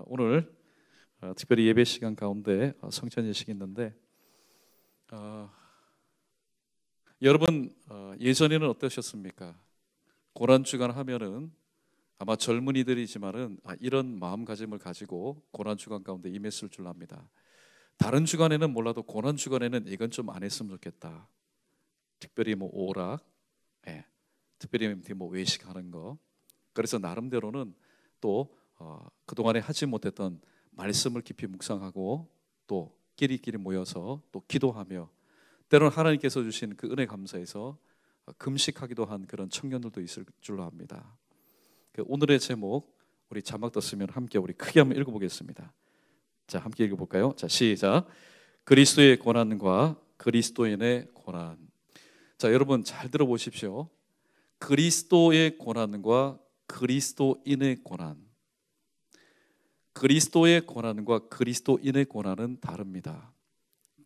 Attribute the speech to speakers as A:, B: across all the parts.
A: 오늘 특별히 예배 시간 가운데 성찬 예식이 있는데 여러분 예전에는 어떠셨습니까? 고난주간 하면은 아마 젊은이들이지만은 이런 마음가짐을 가지고 고난주간 가운데 임했을 줄 압니다. 다른 주간에는 몰라도 고난주간에는 이건 좀 안 했으면 좋겠다. 특별히 뭐 오락, 특별히 뭐 외식하는 거. 그래서 나름대로는 또 그동안에 하지 못했던 말씀을 깊이 묵상하고 또 끼리끼리 모여서 또 기도하며 때로는 하나님께서 주신 그 은혜 감사해서 금식하기도 한 그런 청년들도 있을 줄로 압니다. 오늘의 제목 우리 자막 떴으면 함께 우리 크게 한번 읽어보겠습니다. 자, 함께 읽어볼까요? 자, 시작. 그리스도의 고난과 그리스도인의 고난. 자, 여러분 잘 들어보십시오. 그리스도의 고난과 그리스도인의 고난. 그리스도의 고난과 그리스도인의 고난은 다릅니다.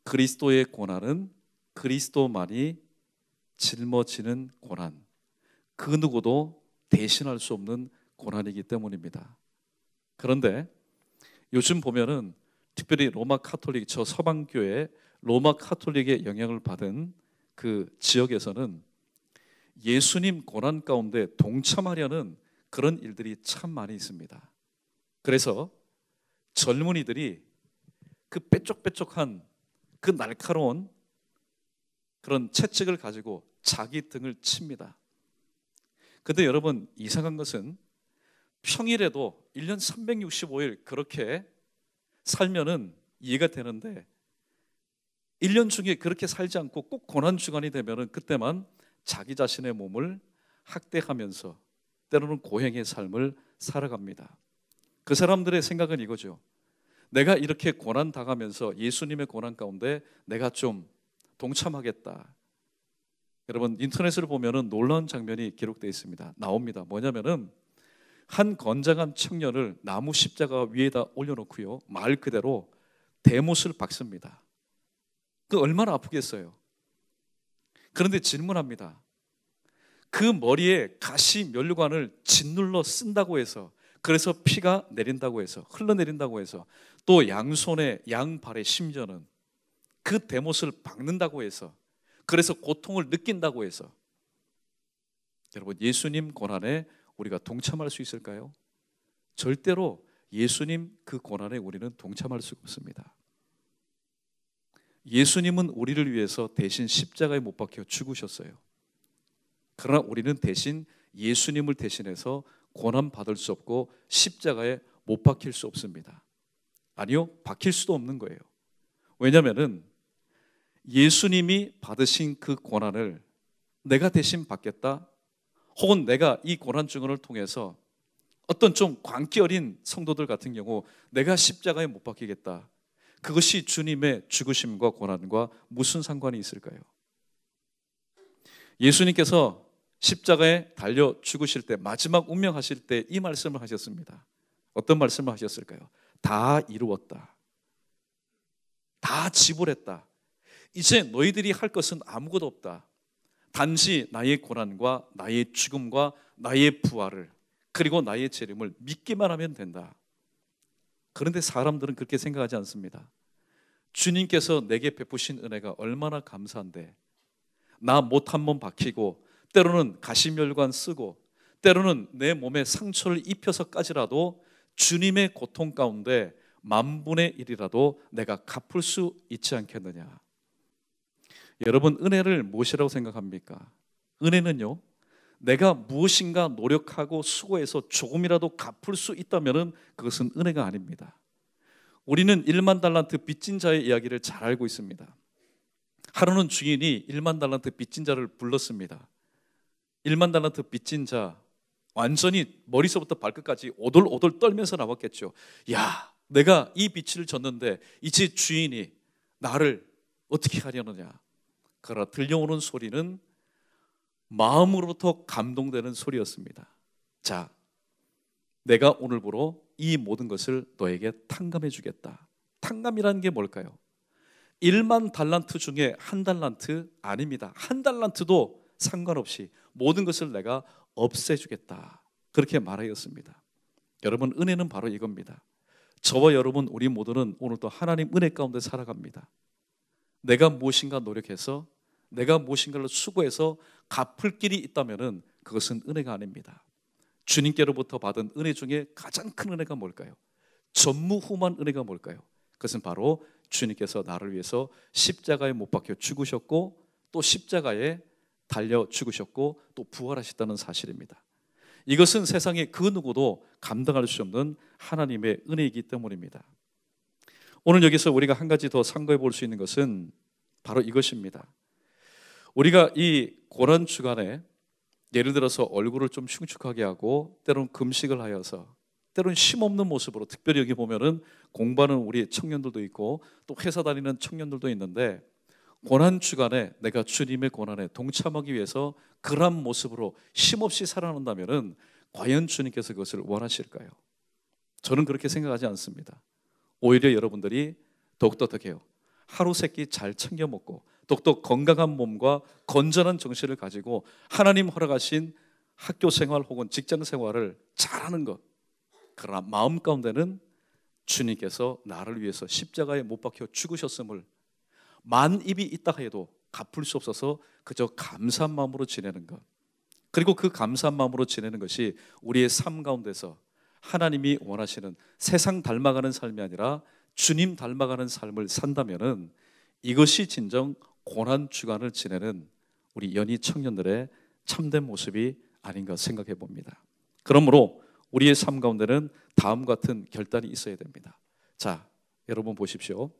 A: 그리스도의 고난은 그리스도만이 짊어지는 고난, 그 누구도 대신할 수 없는 고난이기 때문입니다. 그런데 요즘 보면은 특별히 로마 카톨릭, 저 서방교회 로마 카톨릭의 영향을 받은 그 지역에서는 예수님 고난 가운데 동참하려는 그런 일들이 참 많이 있습니다. 그래서 젊은이들이 그 빼쪽빼쪽한 그 날카로운 그런 채찍을 가지고 자기 등을 칩니다. 근데 여러분 이상한 것은 평일에도 1년 365일 그렇게 살면은 이해가 되는데 1년 중에 그렇게 살지 않고 꼭 고난주간이 되면은 그때만 자기 자신의 몸을 학대하면서 때로는 고행의 삶을 살아갑니다. 그 사람들의 생각은 이거죠. 내가 이렇게 고난 당하면서 예수님의 고난 가운데 내가 좀 동참하겠다. 여러분 인터넷을 보면은 놀라운 장면이 기록되어 있습니다. 나옵니다. 뭐냐면은 한 건장한 청년을 나무 십자가 위에다 올려놓고요, 말 그대로 대못을 박습니다. 그 얼마나 아프겠어요. 그런데 질문합니다. 그 머리에 가시 면류관을 짓눌러 쓴다고 해서, 그래서 피가 내린다고 해서, 흘러내린다고 해서, 또 양손에 양발에 심지어는 그 대못을 박는다고 해서, 그래서 고통을 느낀다고 해서 여러분 예수님 고난에 우리가 동참할 수 있을까요? 절대로 예수님 그 고난에 우리는 동참할 수가 없습니다. 예수님은 우리를 위해서 대신 십자가에 못 박혀 죽으셨어요. 그러나 우리는 대신 예수님을 대신해서 고난 받을 수 없고 십자가에 못 박힐 수 없습니다. 아니요, 박힐 수도 없는 거예요. 왜냐하면은 예수님이 받으신 그 고난을 내가 대신 받겠다, 혹은 내가 이 고난 증언을 통해서 어떤 좀 광기 어린 성도들 같은 경우 내가 십자가에 못 박히겠다, 그것이 주님의 죽으심과 고난과 무슨 상관이 있을까요? 예수님께서 십자가에 달려 죽으실 때, 마지막 운명하실 때 이 말씀을 하셨습니다. 어떤 말씀을 하셨을까요? 다 이루었다. 다 지불했다. 이제 너희들이 할 것은 아무것도 없다. 단지 나의 고난과 나의 죽음과 나의 부활을, 그리고 나의 재림을 믿기만 하면 된다. 그런데 사람들은 그렇게 생각하지 않습니다. 주님께서 내게 베푸신 은혜가 얼마나 감사한데, 나 못 한 번 박히고 때로는 가시멸관 쓰고 때로는 내 몸에 상처를 입혀서까지라도 주님의 고통 가운데 10,000분의 1이라도 내가 갚을 수 있지 않겠느냐. 여러분 은혜를 무엇이라고 생각합니까? 은혜는요, 내가 무엇인가 노력하고 수고해서 조금이라도 갚을 수 있다면 그것은 은혜가 아닙니다. 우리는 1만 달란트 빚진 자의 이야기를 잘 알고 있습니다. 하루는 주인이 1만 달란트 빚진 자를 불렀습니다. 1만 달란트 빚진 자 완전히 머리서부터 발끝까지 오돌오돌 떨면서 나왔겠죠. 야, 내가 이 빚을 졌는데 이제 주인이 나를 어떻게 하려느냐. 그러나 들려오는 소리는 마음으로부터 감동되는 소리였습니다. 자, 내가 오늘부로 이 모든 것을 너에게 탕감해 주겠다. 탕감이라는 게 뭘까요? 1만 달란트 중에 1달란트 아닙니다. 1달란트도 상관없이 모든 것을 내가 없애주겠다. 그렇게 말하였습니다. 여러분 은혜는 바로 이겁니다. 저와 여러분 우리 모두는 오늘도 하나님 은혜 가운데 살아갑니다. 내가 무엇인가 노력해서 내가 무엇인가를 수고해서 갚을 길이 있다면 그것은 은혜가 아닙니다. 주님께로부터 받은 은혜 중에 가장 큰 은혜가 뭘까요? 전무후무한 은혜가 뭘까요? 그것은 바로 주님께서 나를 위해서 십자가에 못 박혀 죽으셨고 또 십자가에 달려 죽으셨고 또 부활하셨다는 사실입니다. 이것은 세상에 그 누구도 감당할 수 없는 하나님의 은혜이기 때문입니다. 오늘 여기서 우리가 한 가지 더 상고해 볼 수 있는 것은 바로 이것입니다. 우리가 이 고난 주간에 예를 들어서 얼굴을 좀 흉측하게 하고 때로는 금식을 하여서 때로는 힘없는 모습으로, 특별히 여기 보면은 공부하는 우리 청년들도 있고 또 회사 다니는 청년들도 있는데, 고난 주간에 내가 주님의 고난에 동참하기 위해서 그런 모습으로 힘없이 살아난다면은 과연 주님께서 그것을 원하실까요? 저는 그렇게 생각하지 않습니다. 오히려 여러분들이 더욱더 어떻게 해요? 하루 세끼 잘 챙겨 먹고 더욱더 건강한 몸과 건전한 정신을 가지고 하나님 허락하신 학교 생활 혹은 직장 생활을 잘하는 것, 그러나 마음 가운데는 주님께서 나를 위해서 십자가에 못 박혀 죽으셨음을 만 입이 있다 해도 갚을 수 없어서 그저 감사한 마음으로 지내는 것, 그리고 그 감사한 마음으로 지내는 것이 우리의 삶 가운데서 하나님이 원하시는 세상 닮아가는 삶이 아니라 주님 닮아가는 삶을 산다면은 이것이 진정 고난 주간을 지내는 우리 연희 청년들의 참된 모습이 아닌가 생각해 봅니다. 그러므로 우리의 삶 가운데는 다음 같은 결단이 있어야 됩니다. 자, 여러분 보십시오.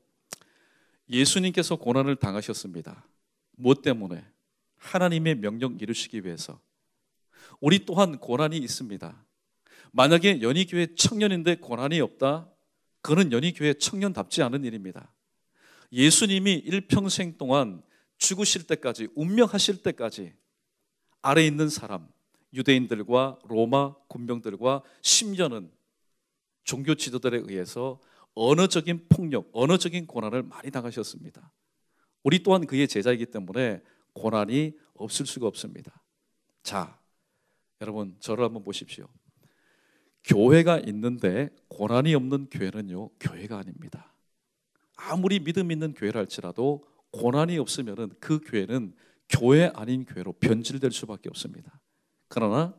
A: 예수님께서 고난을 당하셨습니다. 무엇 때문에? 하나님의 명령 이루시기 위해서. 우리 또한 고난이 있습니다. 만약에 연희교회 청년인데 고난이 없다? 그는 연희교회 청년답지 않은 일입니다. 예수님이 일평생 동안 죽으실 때까지, 운명하실 때까지 아래에 있는 사람, 유대인들과 로마 군병들과 심지어는 종교 지도들에 의해서 언어적인 폭력, 언어적인 고난을 많이 당하셨습니다. 우리 또한 그의 제자이기 때문에 고난이 없을 수가 없습니다. 자, 여러분 저를 한번 보십시오. 교회가 있는데 고난이 없는 교회는요, 교회가 아닙니다. 아무리 믿음 있는 교회라 할지라도 고난이 없으면 그 교회는 교회 아닌 교회로 변질될 수밖에 없습니다. 그러나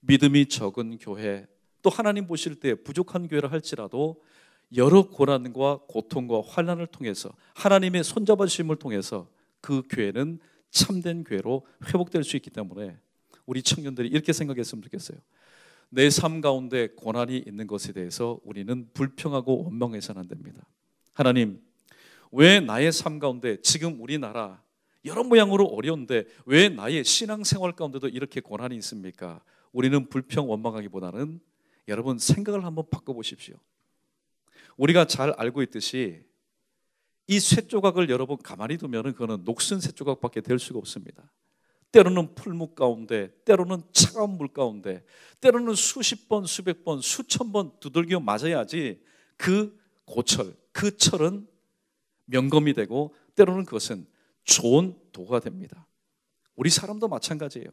A: 믿음이 적은 교회, 또 하나님 보실 때 부족한 교회라 할지라도 여러 고난과 고통과 환난을 통해서 하나님의 손잡아 주심을 통해서 그 교회는 참된 교회로 회복될 수 있기 때문에 우리 청년들이 이렇게 생각했으면 좋겠어요. 내 삶 가운데 고난이 있는 것에 대해서 우리는 불평하고 원망해서는 안 됩니다. 하나님, 왜 나의 삶 가운데 지금 우리나라 여러 모양으로 어려운데 왜 나의 신앙생활 가운데도 이렇게 고난이 있습니까? 우리는 불평 원망하기보다는 여러분 생각을 한번 바꿔보십시오. 우리가 잘 알고 있듯이 이 쇳조각을 여러분 가만히 두면 그거는 녹슨 쇳조각밖에 될 수가 없습니다. 때로는 풀무 가운데, 때로는 차가운 물 가운데, 때로는 수십 번, 수백 번, 수천 번 두들겨 맞아야지 그 고철, 그 철은 명검이 되고 때로는 그것은 좋은 도가 됩니다. 우리 사람도 마찬가지예요.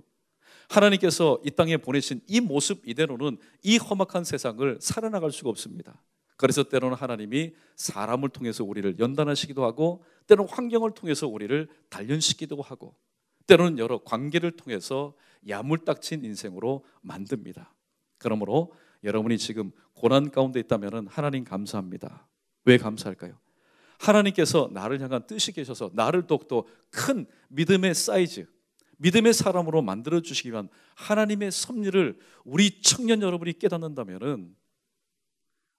A: 하나님께서 이 땅에 보내신 이 모습 이대로는 이 험악한 세상을 살아나갈 수가 없습니다. 그래서 때로는 하나님이 사람을 통해서 우리를 연단하시기도 하고 때로는 환경을 통해서 우리를 단련시키기도 하고 때로는 여러 관계를 통해서 야물딱진 인생으로 만듭니다. 그러므로 여러분이 지금 고난 가운데 있다면 하나님 감사합니다. 왜 감사할까요? 하나님께서 나를 향한 뜻이 계셔서 나를 더욱더 큰 믿음의 사이즈, 믿음의 사람으로 만들어 주시기 위한 하나님의 섭리를 우리 청년 여러분이 깨닫는다면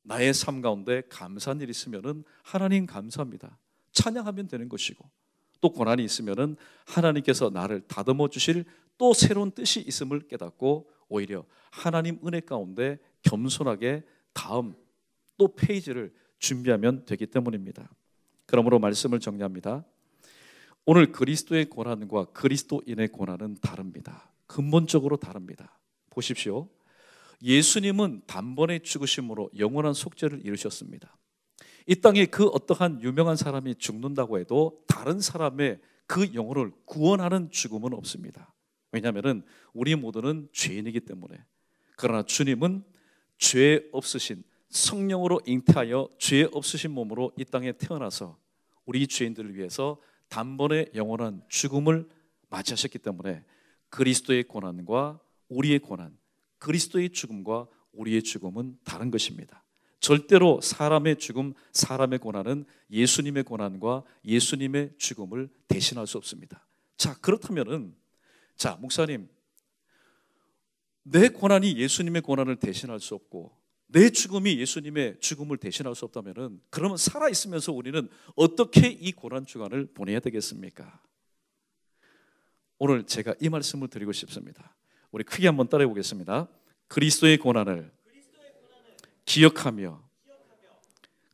A: 나의 삶 가운데 감사한 일이 있으면 하나님 감사합니다. 찬양하면 되는 것이고 또 고난이 있으면 하나님께서 나를 다듬어 주실 또 새로운 뜻이 있음을 깨닫고 오히려 하나님 은혜 가운데 겸손하게 다음 또 페이지를 준비하면 되기 때문입니다. 그러므로 말씀을 정리합니다. 오늘 그리스도의 고난과 그리스도인의 고난은 다릅니다. 근본적으로 다릅니다. 보십시오. 예수님은 단번에 죽으심으로 영원한 속죄를 이루셨습니다. 이 땅에 그 어떠한 유명한 사람이 죽는다고 해도 다른 사람의 그 영혼을 구원하는 죽음은 없습니다. 왜냐하면 우리 모두는 죄인이기 때문에. 그러나 주님은 죄 없으신 성령으로 잉태하여 죄 없으신 몸으로 이 땅에 태어나서 우리 죄인들을 위해서 단번에 영원한 죽음을 맞이하셨기 때문에 그리스도의 고난과 우리의 고난, 그리스도의 죽음과 우리의 죽음은 다른 것입니다. 절대로 사람의 죽음, 사람의 고난은 예수님의 고난과 예수님의 죽음을 대신할 수 없습니다. 자, 그렇다면은, 자, 목사님, 내 고난이 예수님의 고난을 대신할 수 없고 내 죽음이 예수님의 죽음을 대신할 수 없다면은, 그러면 살아있으면서 우리는 어떻게 이 고난 주간을 보내야 되겠습니까? 오늘 제가 이 말씀을 드리고 싶습니다. 우리 크게 한번 따라해 보겠습니다. 그리스도의 고난을 기억하며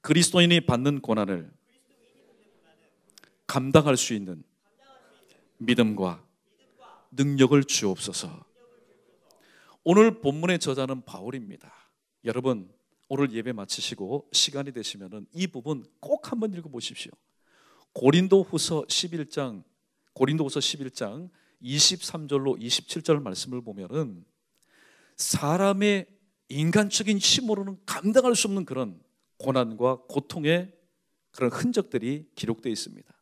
A: 그리스도인이 받는 고난을 감당할 수 있는 믿음과 능력을 주옵소서. 오늘 본문의 저자는 바울입니다. 여러분, 오늘 예배 마치시고 시간이 되시면 이 부분 꼭 한번 읽어보십시오. 고린도후서 11장 23절로 27절 말씀을 보면은 사람의 인간적인 힘으로는 감당할 수 없는 그런 고난과 고통의 그런 흔적들이 기록되어 있습니다.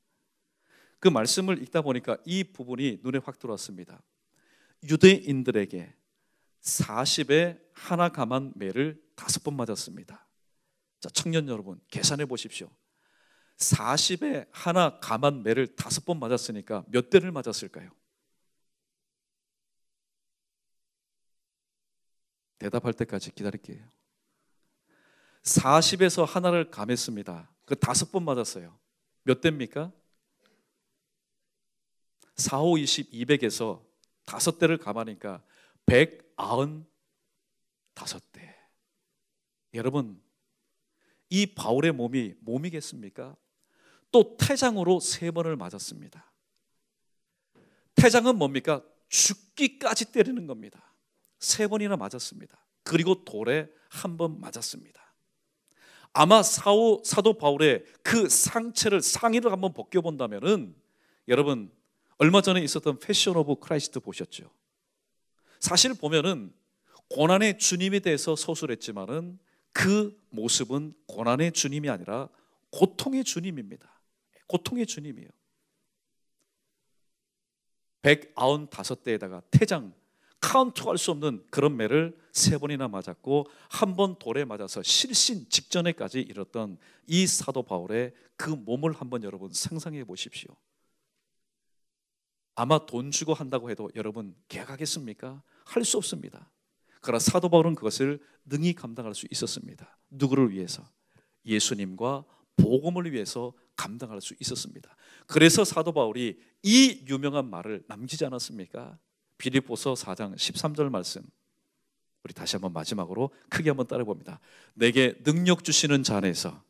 A: 그 말씀을 읽다 보니까 이 부분이 눈에 확 들어왔습니다. 유대인들에게 40에 하나 감한 매를 5번 맞았습니다. 자, 청년 여러분, 계산해 보십시오. 40에 하나 감한 매를 5번 맞았으니까 몇 대를 맞았을까요? 대답할 때까지 기다릴게요. 40에서 하나를 감했습니다. 그 5번 맞았어요. 몇 대입니까? 4, 5, 20, 200에서 5대를 감하니까 195대. 여러분, 이 바울의 몸이 몸이겠습니까? 또 태장으로 3번을 맞았습니다. 태장은 뭡니까? 죽기까지 때리는 겁니다. 3번이나 맞았습니다. 그리고 돌에 1번 맞았습니다. 아마 사도 바울의 그 상의를 한번 벗겨본다면은, 여러분, 얼마 전에 있었던 패션 오브 크라이스트 보셨죠? 사실 보면은 고난의 주님에 대해서 서술했지만은 그 모습은 고난의 주님이 아니라 고통의 주님입니다. 고통의 주님이에요. 195대에다가 태장, 카운트할 수 없는 그런 매를 3번이나 맞았고 1번 돌에 맞아서 실신 직전에까지 이뤘던 이 사도 바울의 그 몸을 한번 여러분 상상해 보십시오. 아마 돈 주고 한다고 해도 여러분 계약하겠습니까? 할 수 없습니다. 그러나 사도 바울은 그것을 능히 감당할 수 있었습니다. 누구를 위해서? 예수님과 복음을 위해서 감당할 수 있었습니다. 그래서 사도 바울이 이 유명한 말을 남기지 않았습니까? 빌립보서 4장 13절 말씀, 우리 다시 한번 마지막으로 크게 한번 따라 봅니다. 내게 능력 주시는 자 안에서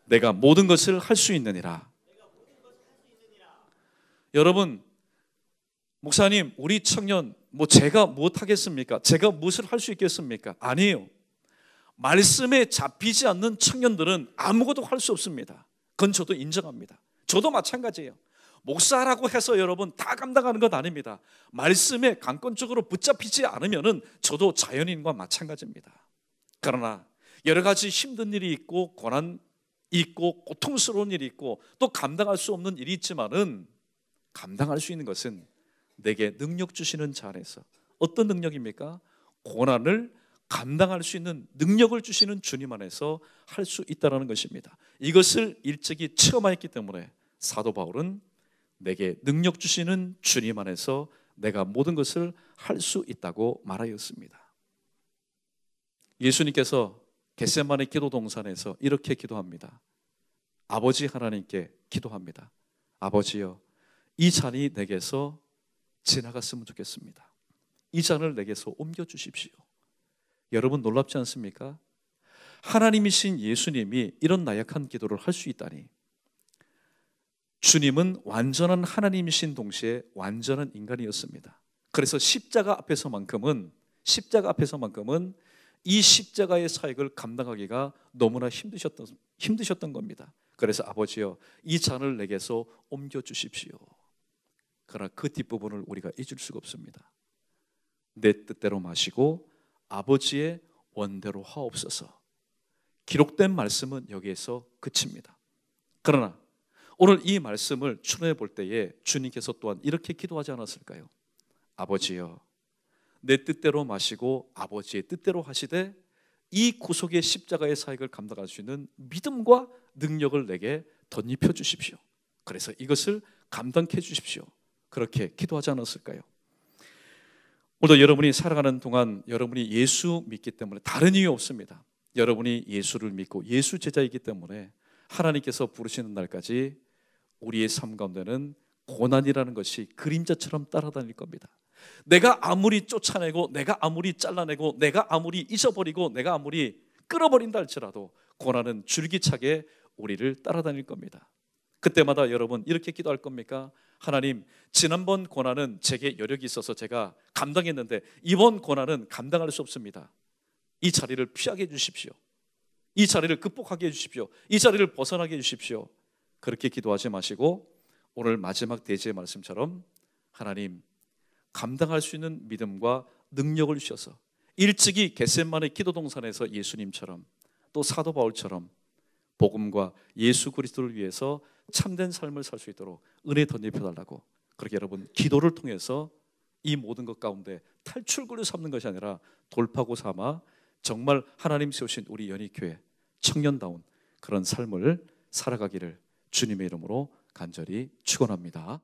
A: 내가 모든 것을 할 수 있느니라. 여러분, 목사님, 우리 청년, 제가 무엇하겠습니까? 제가 무엇을 할 수 있겠습니까? 아니에요. 말씀에 잡히지 않는 청년들은 아무것도 할 수 없습니다. 그건 저도 인정합니다. 저도 마찬가지예요. 목사라고 해서 여러분 다 감당하는 것 아닙니다. 말씀에 강권적으로 붙잡히지 않으면은 저도 자연인과 마찬가지입니다. 그러나 여러 가지 힘든 일이 있고 고난 있고 고통스러운 일이 있고 또 감당할 수 없는 일이 있지만은 감당할 수 있는 것은 내게 능력 주시는 자 안에서. 어떤 능력입니까? 고난을 감당할 수 있는 능력을 주시는 주님 안에서 할 수 있다는 것입니다. 이것을 일찍이 체험하였기 때문에 사도 바울은 내게 능력 주시는 주님 안에서 내가 모든 것을 할 수 있다고 말하였습니다. 예수님께서 겟세마네 기도 동산에서 이렇게 기도합니다. 아버지 하나님께 기도합니다. 아버지여, 이 잔이 내게서 지나갔으면 좋겠습니다. 이 잔을 내게서 옮겨주십시오. 여러분, 놀랍지 않습니까? 하나님이신 예수님이 이런 나약한 기도를 할 수 있다니. 주님은 완전한 하나님이신 동시에 완전한 인간이었습니다. 그래서 십자가 앞에서만큼은 이 십자가의 사역을 감당하기가 너무나 힘드셨던 겁니다. 그래서 아버지여, 이 잔을 내게서 옮겨주십시오. 그러나 그 뒷부분을 우리가 잊을 수가 없습니다. 내 뜻대로 마시고 아버지의 원대로 하옵소서. 기록된 말씀은 여기에서 그칩니다. 그러나 오늘 이 말씀을 추론해 볼 때에 주님께서 또한 이렇게 기도하지 않았을까요? 아버지여, 내 뜻대로 마시고 아버지의 뜻대로 하시되 이 구속의 십자가의 사역을 감당할 수 있는 믿음과 능력을 내게 덧입혀 주십시오. 그래서 이것을 감당해 주십시오. 그렇게 기도하지 않았을까요? 오늘도 여러분이 살아가는 동안 여러분이 예수 믿기 때문에 다른 이유 없습니다. 여러분이 예수를 믿고 예수 제자이기 때문에 하나님께서 부르시는 날까지 우리의 삶 가운데는 고난이라는 것이 그림자처럼 따라다닐 겁니다. 내가 아무리 쫓아내고 내가 아무리 잘라내고 내가 아무리 잊어버리고 내가 아무리 끌어버린다 할지라도 고난은 줄기차게 우리를 따라다닐 겁니다. 그때마다 여러분 이렇게 기도할 겁니까? 하나님, 지난번 고난은 제게 여력이 있어서 제가 감당했는데 이번 고난은 감당할 수 없습니다. 이 자리를 피하게 해주십시오. 이 자리를 극복하게 해주십시오. 이 자리를 벗어나게 해주십시오. 그렇게 기도하지 마시고 오늘 마지막 대지의 말씀처럼 하나님, 감당할 수 있는 믿음과 능력을 주셔서 일찍이 겟세마네 기도 동산에서 예수님처럼 또 사도 바울처럼 복음과 예수 그리스도를 위해서 참된 삶을 살 수 있도록 은혜 덧입혀달라고, 그렇게 여러분 기도를 통해서 이 모든 것 가운데 탈출구를 삼는 것이 아니라 돌파구 삼아 정말 하나님 세우신 우리 연희교회 청년다운 그런 삶을 살아가기를 주님의 이름으로 간절히 축원합니다.